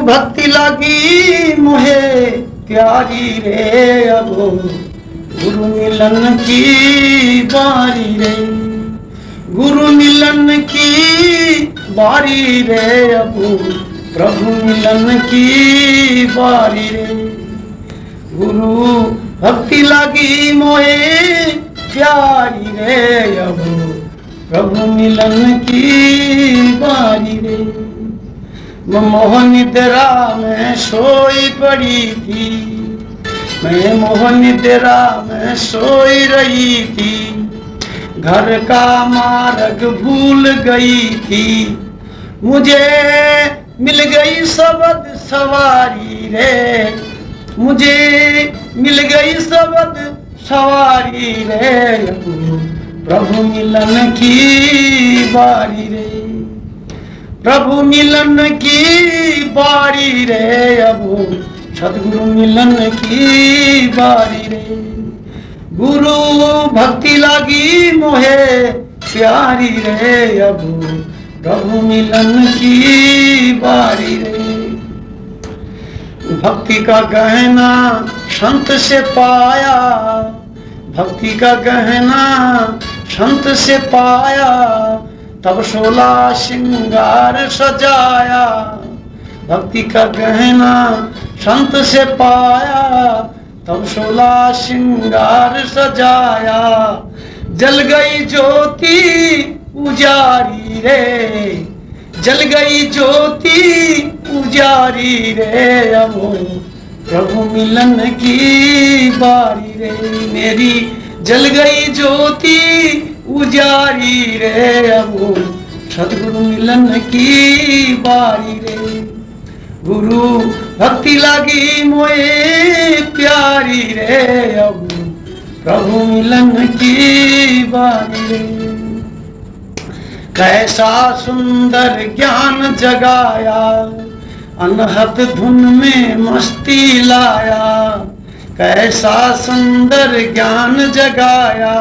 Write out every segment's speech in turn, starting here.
भक्ति लगी मोहे प्यारी रे, अब गुरु मिलन की बारी रे, गुरु मिलन की बारी रे, अब प्रभु मिलन की बारी रे। गुरु भक्ति लगी मोहे प्यारी रे, अब प्रभु मिलन की बारी रे। मोह निद्रा में सोई पड़ी थी, मैं मोह निद्रा में सोई रही थी, घर का मार्ग भूल गई थी, मुझे मिल गई सबद सवारी रे, मुझे मिल गई सबद सवारी रे, प्रभु मिलन की बारी रे, प्रभु मिलन की बारी रे, अब सदगुरु मिलन की बारी रे। गुरु भक्ति लगी मोहे प्यारी रे, अब प्रभु मिलन की बारी रे। भक्ति का गहना संत से पाया, भक्ति का गहना संत से पाया, तब 16 श्रृंगार सजाया। भक्ति का गहना संत से पाया, तब 16 श्रृंगार सजाया। जल गई ज्योति उजारी रे, जल गई ज्योति उजारी रे, अब प्रभु मिलन की बारी रे। मेरी जल गई ज्योति उजारी रे, अब सदगुरु मिलन की बारी रे। गुरु भक्ति लगी मोए प्यारी रे, अब प्रभु मिलन की बारी रे। कैसा सुंदर ज्ञान जगाया, अनहद धुन में मस्ती लाया, कैसा सुंदर ज्ञान जगाया,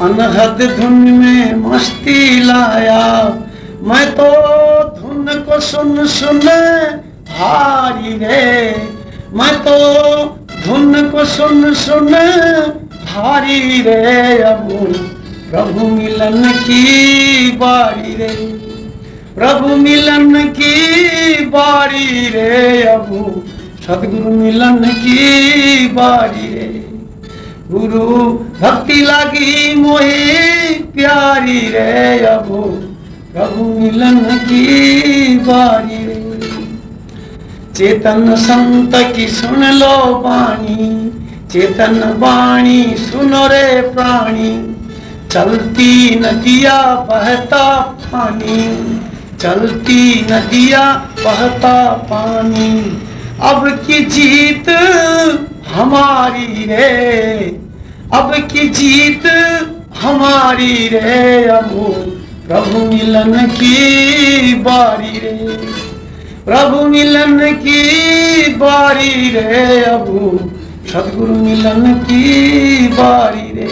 अनहद धुन में मस्ती लाया। मैं तो धुन को सुन सुन भारी रे, मैं तो धुन को सुन सुन भारी रे, अब प्रभु मिलन की बारी रे, प्रभु मिलन की बारी रे, अब सदगुरु मिलन की बारी रे। गुरु भक्ति लगी मोहे प्यारी रे, अब प्रभु मिलन की बारी रे। चेतन संत की सुन लो वाणी, चेतन वाणी सुनो रे प्राणी। चलती नदिया बहता पानी, चलती नदिया बहता पानी। अब की जीत हमारी रे, अब की जीत हमारी रे, अब प्रभु मिलन की बारी रे, प्रभु मिलन की बारी रे, अब सदगुरु मिलन की बारी रे।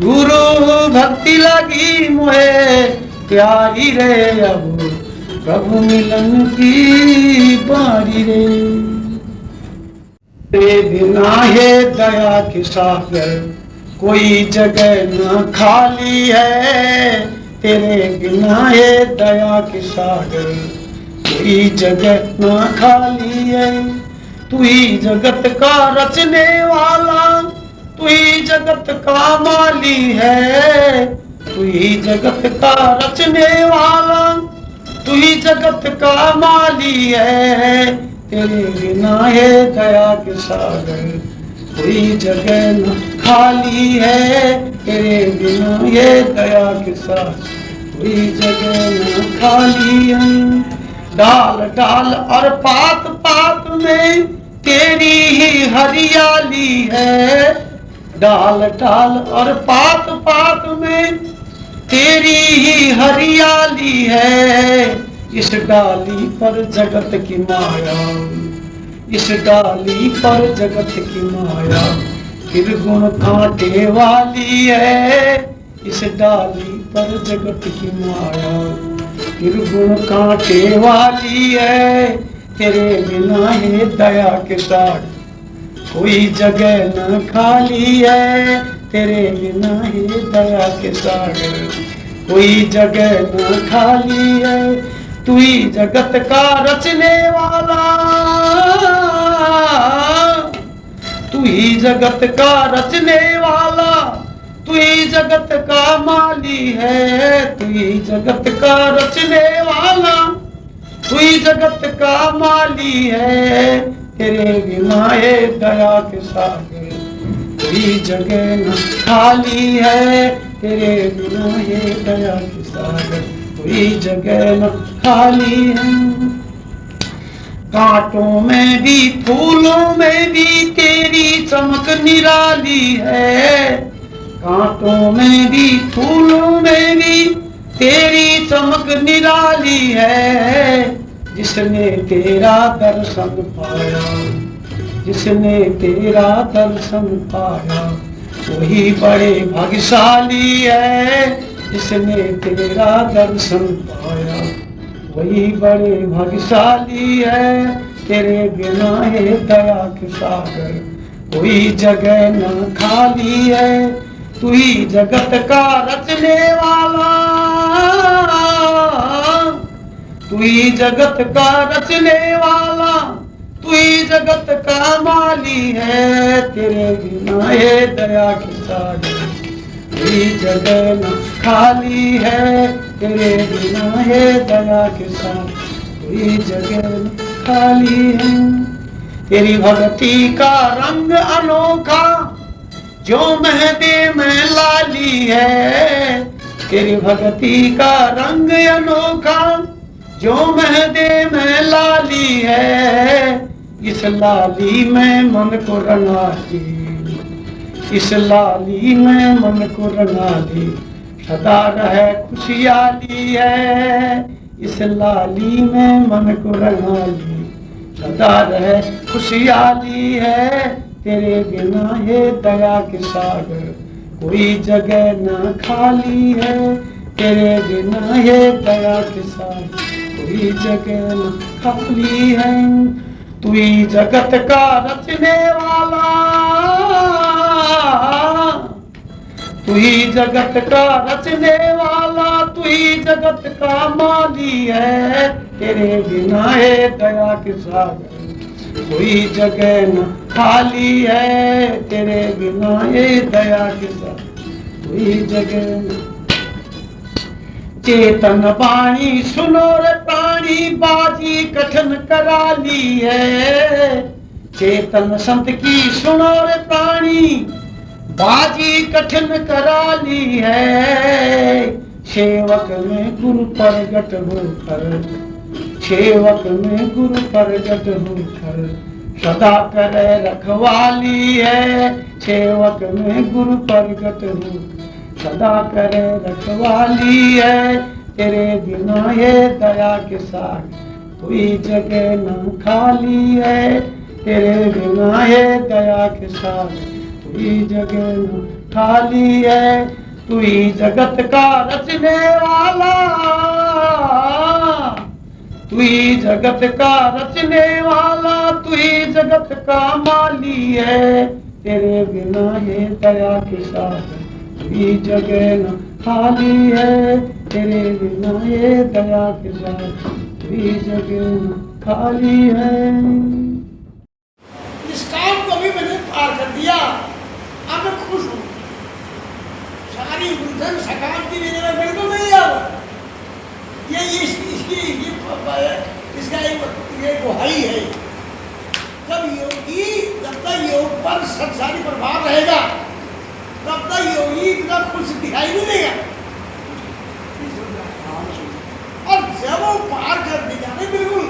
गुरु भक्ति लगी मोहे प्यारी रे, अब प्रभु मिलन की बारी रे। तेरे बिना है दया के सागर कोई जगह न खाली है, तेरे बिना है दया के सागर कोई जगह न खाली है। तू ही जगत का रचने वाला, तू ही जगत का माली है, तू ही जगत का रचने वाला, तू ही जगत का माली है। तेरे बिना है दया के सागर कोई जगह न खाली है, तेरे बिना है दया के सागर कोई जगह न खाली है। डाल डाल और पात पात में तेरी ही हरियाली है, डाल डाल और पात पात में तेरी ही हरियाली है। इस डाली पर जगत की माया, इस डाली पर जगत की माया फिर गुण कांटे वाली है। इस डाली पर जगत की माया निर्गुण कांटे वाली है, तेरे बिना है दया के सागर कोई जगह न खाली है, तेरे बिना है दया के सागर कोई जगह न खाली है। तू ही जगत का रचने वाला, तू ही जगत का रचने वाला, तू ही जगत का माली है, तू ही जगत का रचने वाला, तू ही जगत का माली है, तेरे बिना ये दया के सागर कोई जगह न खाली है, तेरे बिना ये दया के सागर कोई जगह न खाली है। कांटों में भी फूलों में भी तेरी चमक निराली है, कांटों में भी फूलों में भी तेरी चमक निराली है। जिसने तेरा दर्शन पाया, जिसने तेरा दर्शन पाया वही बड़े भाग्यशाली है, जिसने तेरा दर्शन पाया वही बड़े भाग्यशाली है, तेरे बिना है दया के सागर कोई जगह न खाली है। तू ही जगत का रचने वाला, तू ही जगत का रचने वाला, तू ही जगत का माली है, तेरे बिना ये दया के सागर कोई जगह न खाली है, तेरे बिना ये दया के सागर कोई जगह न खाली है। तेरी भक्ति का रंग अनोखा जो मेहंदी में लाली है, तेरी भक्ति का रंग अनोखा जो मेहंदी में लाली है। इस लाली में मन को रंगा दी, इस लाली में मन को रंगा दी, सदा रहे खुशहाली है। इस लाली में मन को रंगा दी, सदा रहे खुशहाली है, तेरे बिना ये दया के सागर कोई जगह न खाली है, तेरे बिना ये दया के सागर कोई जगह न खाली है। तू ही जगत का रचने वाला, तू ही जगत का रचने वाला, तू ही जगत का माली है, तेरे बिना ये दया के सागर कोई जगह न खाली है, तेरे बिना ये दया के सागर कोई जगह न। चेतन वाणी सुनो रे प्राणी बाजी कठिन कराली है, चेतन संत की सुनो रे प्राणी बाजी कठिन कराली है। सेवक में गुरु प्रगट होकर, सेवक में गुरु प्रगट होकर सदा करे रखवाली है, सेवक में गुरु प्रगट होकर सदा करे रखवाली है, तेरे बिना ये दया के सागर कोई जगह न खाली है, तेरे बिना ये दया के सागर कोई जगह न खाली है। तू ही जगत का रचने वाला, तू ही जगत का रचने वाला, तू ही जगत का माली है, तेरे बिना ये दया के सागर कोई जगह न खाली है, तेरे बिना ये दया के साथ कोई जगह न खाली है। इस काम को भी मैंने पार कर दिया, अब मैं खुश हूँ। सारी उलझन सकाम की मेरे में बिल्कुल नहीं है। ये इसका ये गुहाई है। जब तक योग पर संसारी प्रभाव रहेगा तब तक योगी इतना खुश दिखाई नहीं देगा। और जब वो पार कर देगा नहीं बिल्कुल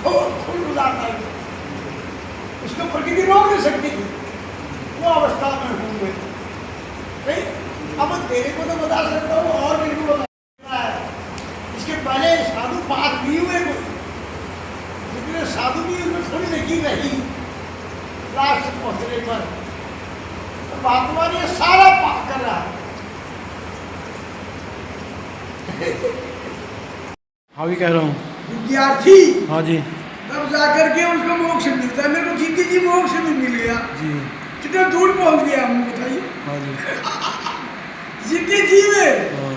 तो खुल जाता है, उसको प्रकृति रोक नहीं सकती थी, वो अवस्था में हूँ मैं। अब तेरे को तो बता सकता हूँ और मेरे को बता है। इसके पहले साधु पार भी हुए कोई, जितने साधु भी उनमें थोड़ी लगी रही लास्ट पहुंचने पर, महात्मा ने सारा पार कर रहा है। अभी कह रहा हूँ। विद्यार्थी हाँ जी। तब जाकर के उसको मोक्ष मिलता है। मेरे को जीते जी मोक्ष भी मिल गया जी। कितना दूर पहुंच गया हम बताइए। हाँ जी। जीते जी में हाँ।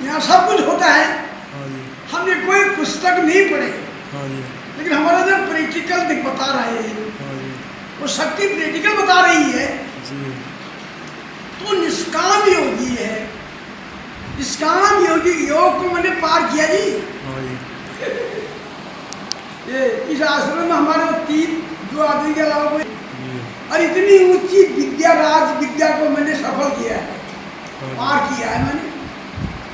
यहाँ सब कुछ होता है। हाँ जी। हमने कोई पुस्तक नहीं पढ़े हाँ जी। लेकिन हमारा जो प्रैक्टिकल बता रहा है हाँ जी। वो शक्ति प्रैक्टिकल बता रही है। जी। तो निष्काम योगी है। निष्काम योगी योग को मैंने पार किया जी। हाँ जी। ये इस आश्रम में हमारे 2 आदमी के अलावा कोई जी। और इतनी ऊंची विद्या राज विद्या को मैंने सफल किया है, हाँ पार किया है मैंने।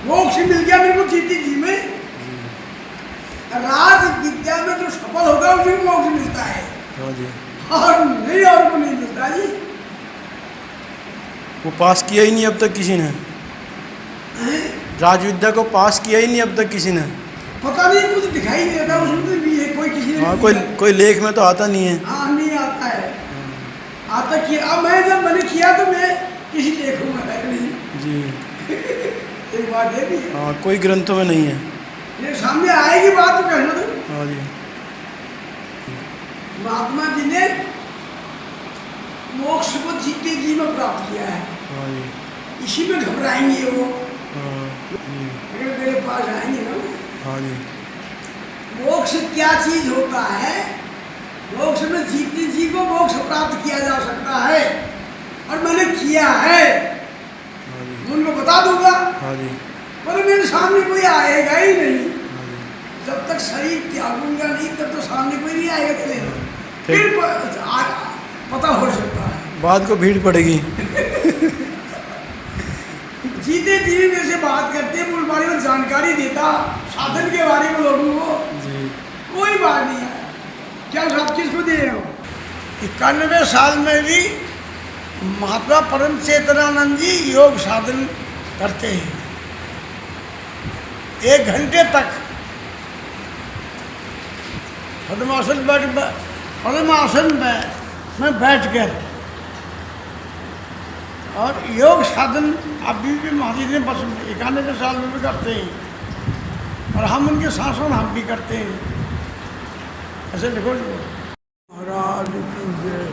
मोक्ष मिल गया मेरे को जीती जी में। जी। राज विद्या में जो सफल होगा उसी को मोक्ष मिलता है हाँ जी। और नहीं और को नहीं मिलता जी। वो पास किया ही नहीं अब तक किसी ने। हैं? राजविद्या को पास किया ही नहीं अब तक किसी ने। पता नहीं कुछ दिखाई नहीं देता उसमें भी है कोई किसी ने हाँ, नहीं किया। कोई लेख में तो आता नहीं है। हाँ नहीं आता है। आता किया अब मैं जब मैंने किया तो मैं किसी लेखों में है नहीं। जी। एक बात ये भी है। हाँ, कोई ग्रंथों में नहीं है। ये सामने आएगी बात तो कहना तो। हाँ जी। महात्मा जी ने मोक्ष को जीते जी में प्राप्त किया है। हाँ जी। इसी में घबराएंगे वो हाँ जी। अगर मेरे पास आएंगे ना। हाँ जी। मोक्ष क्या चीज होता है? मोक्ष में जीते जी को मोक्ष प्राप्त किया जा सकता है और मैंने किया है। हाँ जी। उनको बता दूंगा हाँ जी। पर मेरे सामने कोई आएगा ही नहीं। हाँ जी। जब तक शरीर त्यागूंगा नहीं तब तो सामने कोई नहीं आएगा चलेगा। ठीक। फिर पता हो सकता है। बाद को भीड़ पड़ेगी। जीते जी मेरे से बात करते हैं, उस बारे में जानकारी देता, साधन के बारे में लोगों को जी। कोई बात नहीं है। क्या सब चीज को दे रहे हो? 91 साल में भी महात्मा परम चेतनानंद जी योग साधन करते हैं। 1 घंटे तक पद्मासन में बैठ कर और योग साधन अभी भी महाराज ने बस 91 साल में भी करते हैं और हम उनके साथ साथ हम भी करते हैं। ऐसे लिखो महाराज की जय।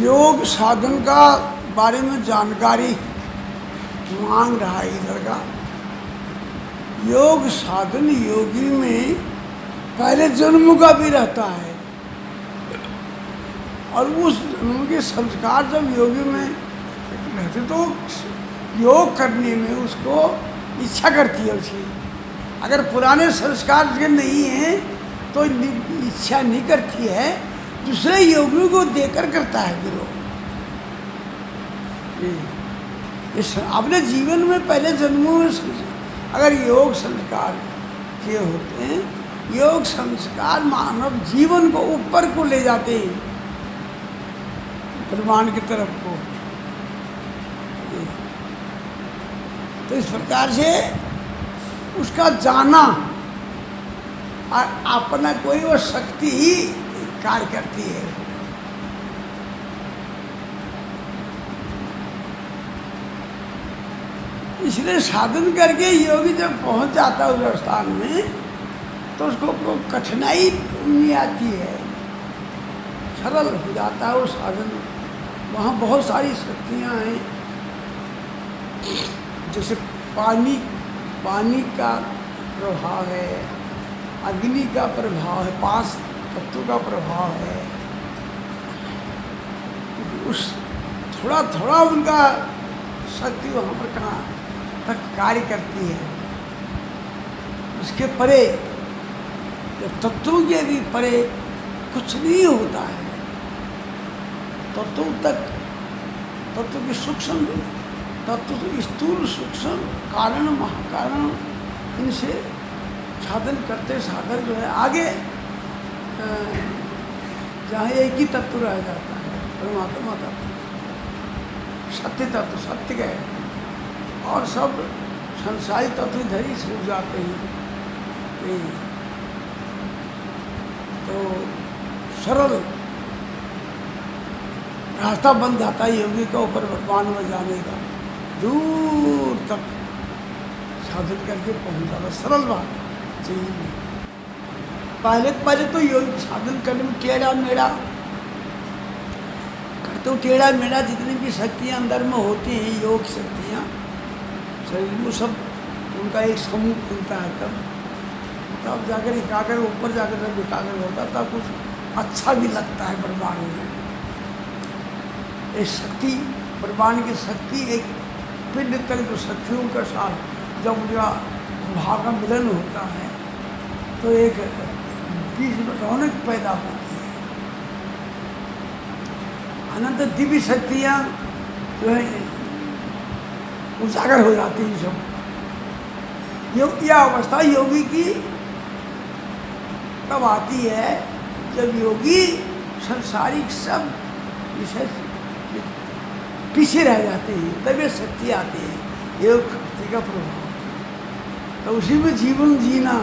योग साधन का बारे में जानकारी मांग रहा है इधर का। योग साधन योगी में पहले जन्म का भी रहता है और उस जन्म के संस्कार जब योगी में रहते तो योग करने में उसको इच्छा करती है उसकी। अगर पुराने संस्कार उसके नहीं हैं तो इच्छा नहीं करती है, दूसरे योगियों को देकर करता है गुरु। अपने जीवन में पहले जन्मों में अगर योग संस्कार किए होते हैं, योग संस्कार मानव जीवन को ऊपर को ले जाते हैं, ब्रह्मांड की तरफ को। तो इस प्रकार से उसका जाना और अपना कोई वो शक्ति ही कार्य करती है। इसलिए साधन करके योगी जब पहुंच जाता है उस स्थान में तो उसको कठिनाई नहीं आती है, सरल हो जाता है वो साधन। वहाँ बहुत सारी शक्तियाँ हैं, जैसे पानी का प्रभाव है, अग्नि का प्रभाव है, 5 तत्वों का प्रभाव है। उस थोड़ा थोड़ा उनका शक्ति वहाँ पर कहाँ तक कार्य करती है। उसके परे तत्वों के भी परे कुछ नहीं होता है। तत्व तक तत्व की सूक्ष्म तत्व स्थूल सूक्ष्म कारण महाकारण, इनसे साधन करते साधन जो है आगे जहाँ एक ही तत्व रह जाता है, परमात्मा तत्व, सत्य तत्व, सत्य गए और सब संसारी तत्व इधर ही छूट जाते हैं। तो सरल रास्ता बन जाता है योगी का ऊपर भगवान में जाने का, दूर तक साधन करके पहुँच जाता, सरल बात चाहिए। पहले तो योग साधन करने में टेढ़ा मेढ़ा करते हो, टेढ़ा मेढ़ा जितनी भी शक्तियाँ अंदर में होती हैं, योग शक्तियाँ शरीर में, सब उनका एक समूह खुलता है, तब जाकर एकाग्र ऊपर जाकर जब एकाग्र होता तब कुछ अच्छा भी लगता है। ब्रह्मांड में एक शक्ति, ब्रह्मांड की शक्ति एक पिंड तक जो शक्तियों के साथ जब उनका भाव का मिलन होता है तो एक बीच में रौनक पैदा होती है। अनंत दिव्य शक्तियाँ जो है उजागर हो जाती हैं सब। यह अवस्था योगी की तब आती है जब योगी संसारिक सब विषय पीछे रह जाते हैं, तब ये शक्ति आती है, योग शक्ति का प्रभाव। तो उसी में जीवन जीना,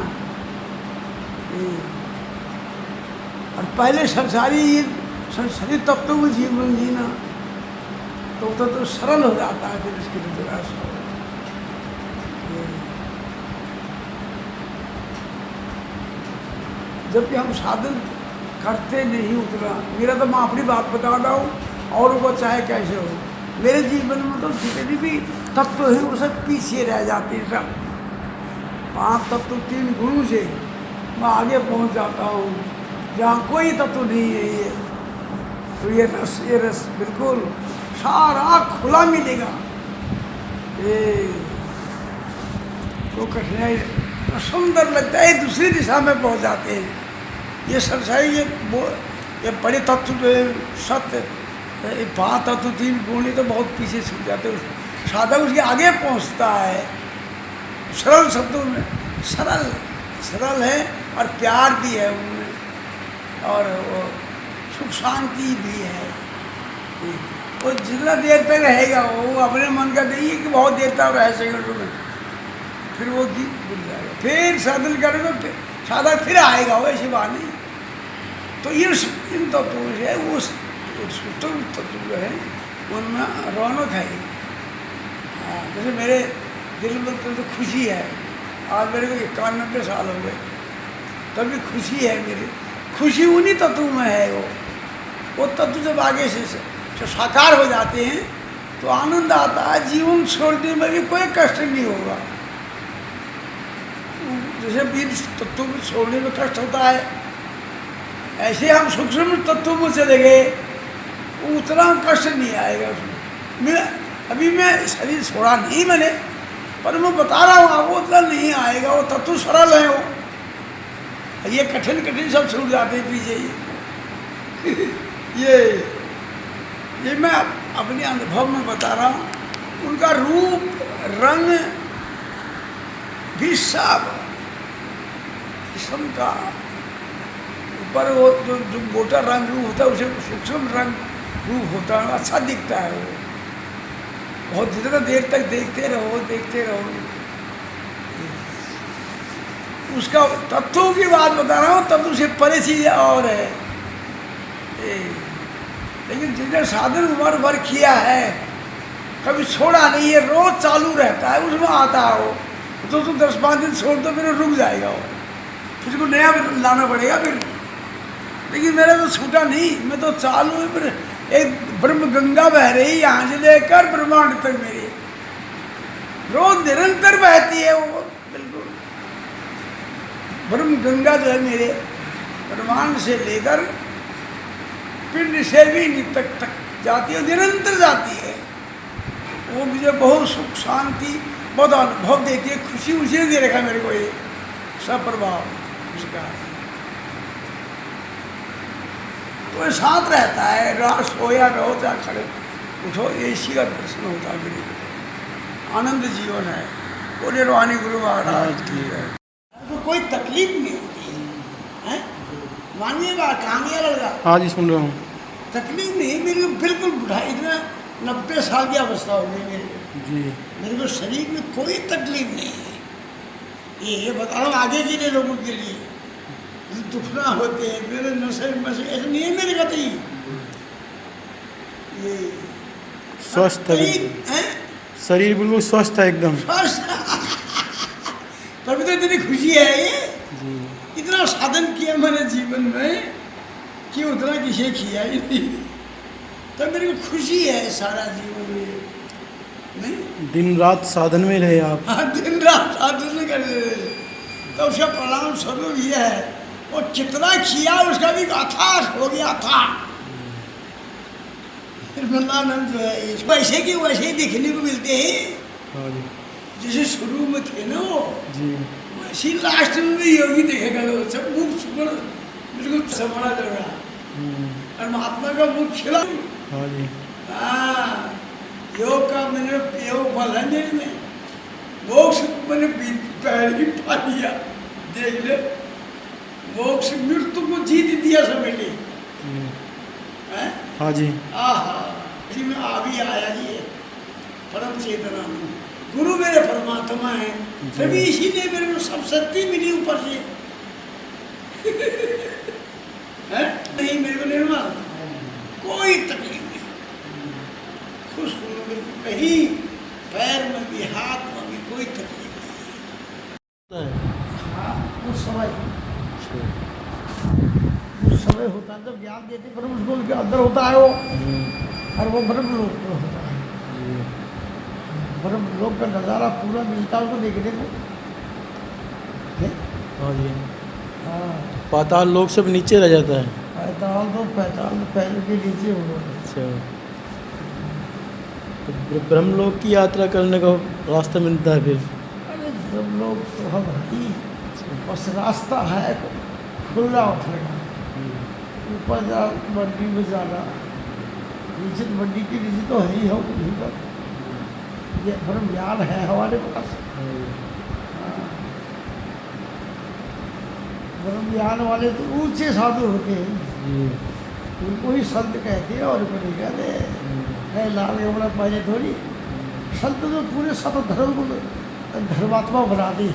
और पहले संसारी तत्वों में जीवन जीना तो सरल हो जाता है, फिर इसके लिए जरा जबकि हम साधन करते नहीं उतना। मेरा तो मैं अपनी बात बता रहा हूँ, और वो चाहे कैसे हो, मेरे जीवन में तो जितने भी तत्व हैं वो सब पीछे रह जाते हैं। सब 5 तत्व 3 गुणों से मैं आगे पहुँच जाता हूँ जहाँ कोई तत्व नहीं है। ये तो ये रस बिल्कुल सारा खुला मिलेगा। तो कठिनाई तो सुंदर लगता है, दूसरी दिशा में पहुँच जाते हैं। ये संसारी ये बड़े तत्व जो है सत्य 5 तत्व 3 गुण तो बहुत पीछे छूट जाते हैं। साधक उसके आगे पहुँचता है। सरल शब्दों में सरल है और प्यार भी है उनमें, और वो सुख शांति भी है। वो जितना देर तक रहेगा वो अपने मन का नहीं है कि बहुत देर तक रह सकेगा में, फिर वो गीत भूल जाएगा। फिर साधन करेगा, फिर साधक फिर आएगा, वो ऐसी बात नहीं। तो ये इन तत्वों से वो तत्व जो है उनमें रौनक है। जैसे मेरे दिल में तो खुशी है, आज मेरे को 91 साल हो गए, तभी खुशी है मेरी। खुशी उन्हीं तत्वों में है। वो तत्व जब आगे से साकार हो जाते हैं तो आनंद आता है। जीवन छोड़ने में भी कोई कष्ट नहीं होगा। जैसे बीज तत्वों को छोड़ने में कष्ट होता है, ऐसे हम सूक्ष्म तत्वों में चले गए, उतना कष्ट नहीं आएगा उसमें। अभी मैं शरीर छोड़ा नहीं मैंने, पर मैं बता रहा हूँ आपको, उतना नहीं आएगा। वो तत्व सरल है। वो ये कठिन सब छूट जाते हैं पीछे। ये मैं अपने अनुभव में बता रहा हूँ। उनका रूप रंग भी सब किस्म का, ऊपर वो जो मोटा रंग रूप होता है उसे सूक्ष्म रंग रूप होता है, अच्छा दिखता है। वो बहुत जितना देर तक देखते रहो। उसका तत्वों की बात बता रहा हूँ, तत्व से परे चीज और है। लेकिन जिसने साधन उम्र भर किया है, कभी छोड़ा नहीं है, रोज चालू रहता है, उसमें आता है वो। तो 10-5 दिन छोड़ दो, फिर रुक जाएगा वो, फिर को नया लाना पड़ेगा फिर। लेकिन मेरा तो छूटा नहीं, मैं तो चालू है। फिर एक ब्रह्म गंगा बह रही यहाँ से लेकर ब्रह्मांड तक, मेरी रोज निरंतर बहती है वो। बिल्कुल ब्रह्म गंगा जो है मेरे ब्रह्मांड से लेकर पिंड से भी नित्य तक जाती है, निरंतर जाती है। वो मुझे बहुत सुख शांति बहुत अनुभव देती है। खुशी उसी ने दे रखा मेरे को, ये सब प्रभाव उसका है। तो ये साथ रहता है, रात सोया रहो चाहे खड़े उठो, ये इसी का दर्शन होता है मेरे को। आनंद जीवन है। वो निर्वाणी गुरु महाराज की है। तो कोई तकलीफ नहीं होती है, मानिए बात, कामिया लड़का। हाँ जी, सुन रहा हूँ। तकलीफ नहीं, मेरे को बिल्कुल बुढ़ाई इतना 90 साल की अवस्था हो गई मेरे को जी। मेरे को शरीर में कोई तकलीफ नहीं है। ये बता रहा हूँ आगे के लिए लोगों के लिए दुखना होते हैं, मेरे नशे ऐसे नहीं है मेरे कतई। ये स्वस्थ है, शरीर बिल्कुल स्वस्थ है एकदम। स्वस्थ तभी तो इतनी खुशी है ये। जी इतना साधन किया मैंने जीवन में कि उतना किसी किया ही नहीं। तो मेरे को खुशी है सारा जीवन में। नहीं, दिन रात साधन में रहे आप। हाँ, दिन रात साधन कर रहे। तो उसका परिणाम स्वरूप ये है, वो कितना किया उसका भी अथाह हो गया था। निर्मलानंद जो है इसको ऐसे के वैसे ही देखने को मिलते हैं, हाँ जी जैसे शुरू में थे ना वो, जी वैसे ही लास्ट में भी योगी देखेगा। तो सब मुख सुगण बिल्कुल संभाला चल रहा और महात्मा का मुख खिला। हाँ जी हाँ, योग का मैंने योग फल है मेरे में, मोक्ष मैंने पहले ही पा लिया। देख ले, मोक्ष मृत्यु को जीत दिया समेटे। हैं? हाँ जी आहा, इसी में आ भी आया जी ये परम चेतना में। गुरु मेरे परमात्मा है, तभी इसी ने मेरे को सब शक्ति मिली ऊपर से। है? नहीं, मेरे को निर्मल कोई तकलीफ नहीं, खुश हूँ मेरे को, कहीं पैर में भी हाथ में भी कोई तकलीफ नहीं। हाँ, उस समय होता है जब ज्ञान देते, पर उसको उसके अंदर होता है वो, और वो ब्रह्म लोक में होता है। ब्रह्म लोक का नज़ारा पूरा मिलता है उसको देखने को। हाँ जी हाँ, पाताल लोक सब नीचे रह जाता है। पैताल पैर के नीचे हो। अच्छा, तो ब्रह्मलोक की यात्रा करने का रास्ता मिलता है फिर? अरे ब्रह्म लोक तो हम ही, बस रास्ता है खुला उठेगा। ऊपर जा मंडी में जाना, नीचे मंडी के नीचे तो है ही हो कहीं पर। ये ब्रह्म ज्ञान है हमारे पास। ब्रह्म ज्ञान वाले तो ऊंचे साधु होते हैं, उनको ही संत कहते हैं और को नहीं कहते। है लाल कपड़ा पहले थोड़ी। संत तो पूरे सत धर्म को धर्मात्मा बना दी,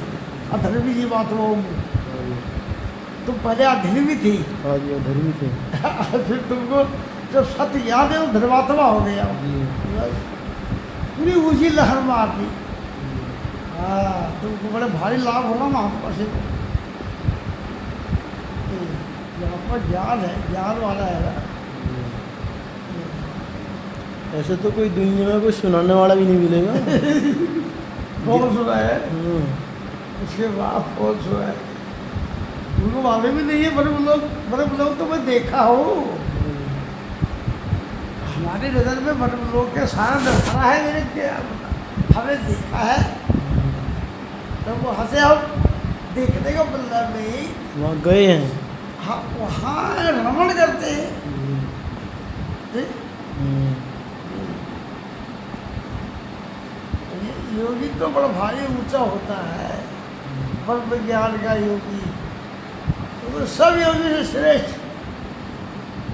अधर्मी जीवात्माओं में। तुम पहले अधर्मी थी। हाँ जी अधर्मी थे। फिर तुमको जब सत्य याद है वो धर्मात्मा हो गया। बस पूरी ऊँची लहर मार दी। हाँ, तुमको बड़े भारी लाभ होगा महात्मा से। यहाँ पर ज्ञान है, ज्ञान वाला है ना। ऐसे तो कोई दुनिया में कोई सुनाने वाला भी नहीं मिलेगा। कौन सुना है? उसके बाद कौन सुना है? उनको मालूम भी नहीं है। ब्रह्म लोग तो मैं देखा हूँ, हमारी नज़र में ब्रह्म लोग के सारा नजारा है मेरे के, हमें देखा है। तो वो हंसे हम देखने का मतलब नहीं, वहाँ गए हैं। हाँ, वहाँ रमण करते हैं। योगी तो बड़ा भारी ऊंचा होता है, ब्रह्म ज्ञान का योगी तो सब योगी से श्रेष्ठ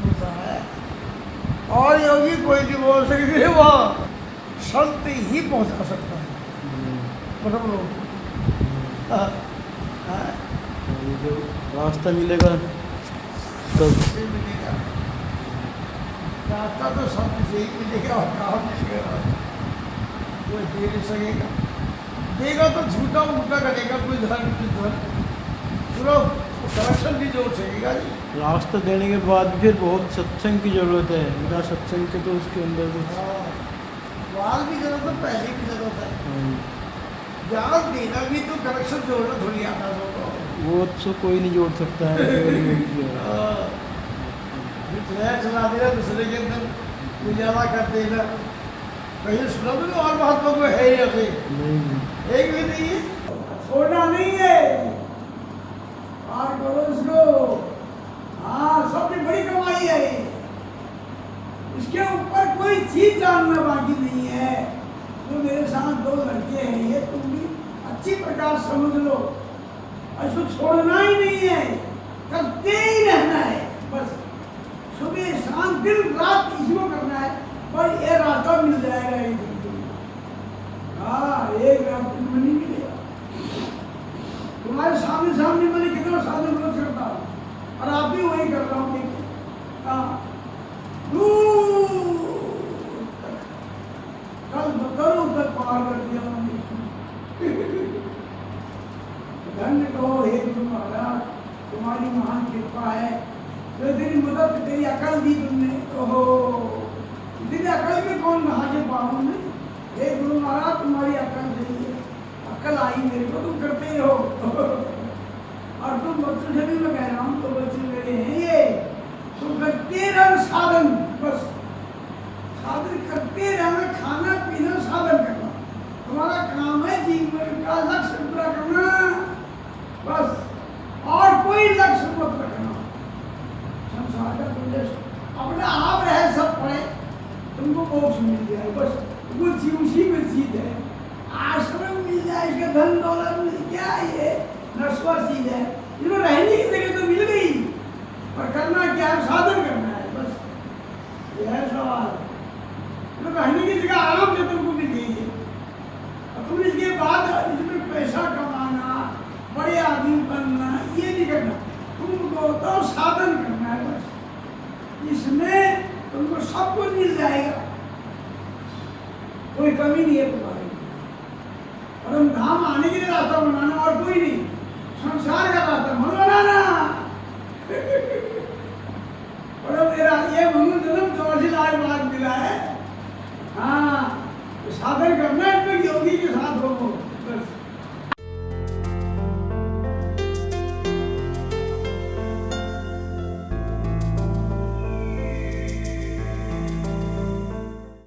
होता है। और योगी कोई नहीं बोल सकते, वहाँ संत ही पहुँचा सकता है ब्रह्म लोक। ये जो रास्ता मिलेगा तब से मिलेगा रास्ता, तो संत से ही मिलेगा। और कहाँ मिलेगा? कोई दे नहीं सकेगा। देगा तो झूठा उल्टा करेगा, कोई धर्म कोई धर्म, पूरा कनेक्शन नहीं जोड़ सकेगा जी। रास्ता देने के बाद फिर बहुत सत्संग की ज़रूरत है। बिना सत्संग के तो उसके अंदर कुछ वाल भी जरूरत है, पहले भी जरूरत है। ज्ञान देना भी तो कनेक्शन जोड़ना थोड़ी आता है। वो तो कोई नहीं जोड़ सकता है। चला देना दूसरे के अंदर गुजारा कर देना, कहीं सुना तो और महात्मा को है ही ऐसे एक भी नहीं है। छोड़ना नहीं है, और करो इसको। हाँ, सबसे बड़ी कमाई है ये। इसके ऊपर कोई चीज जानना बाकी नहीं है। तो मेरे साथ दो लड़के हैं, ये तुम भी अच्छी प्रकार समझ लो। इसको छोड़ना ही नहीं है, करते ही रहना है बस। सुबह शाम दिन रात इसको करना है, पर ये रास्ता मिल जाएगा एक दिन। हाँ, एक रास्ते में नहीं मिलेगा। तुम्हारे सामने मैंने कितना साधन रोज करता हूँ, और आप भी वही कर रहा हूँ। हाँ, कल तक पार कर दिया महाराज तुम्हारी अकल नहीं है, अकल आई मेरे को, तुम करते ही हो। और तुम बच्चों से भी मैं कह रहा हूँ, तो बच्चे मेरे हैं ये, तुम करते रहो साधन, बस साधन करते रहना, खाना पीना साधन करना, तुम्हारा काम है जीवन का लक्ष्य पूरा करना, बस। और कोई लक्ष्य मत रखना। संसार का कोई अपना आप रहे सब पड़े, तुमको मोक्ष मिल जाए, बस वो उसी में जीत है। आश्रम मिल जाए, इसका धन दौलत मिल क्या ये नश्वर चीज है, इसमें रहने की जगह तो मिल गई, पर करना क्या है, साधन करना है, बस यह है सवाल। तो रहने की जगह आराम से तुमको मिल गई है, और तुम इसके बाद इसमें पैसा कमाना, बड़े आदमी बनना, ये नहीं करना, तुमको तो साधन करना है, बस। इसमें तुमको सब कुछ मिल जाएगा, कोई कमी नहीं है तुम्हारी। और हम धाम आने के लिए रास्ता बनाना, और कोई नहीं।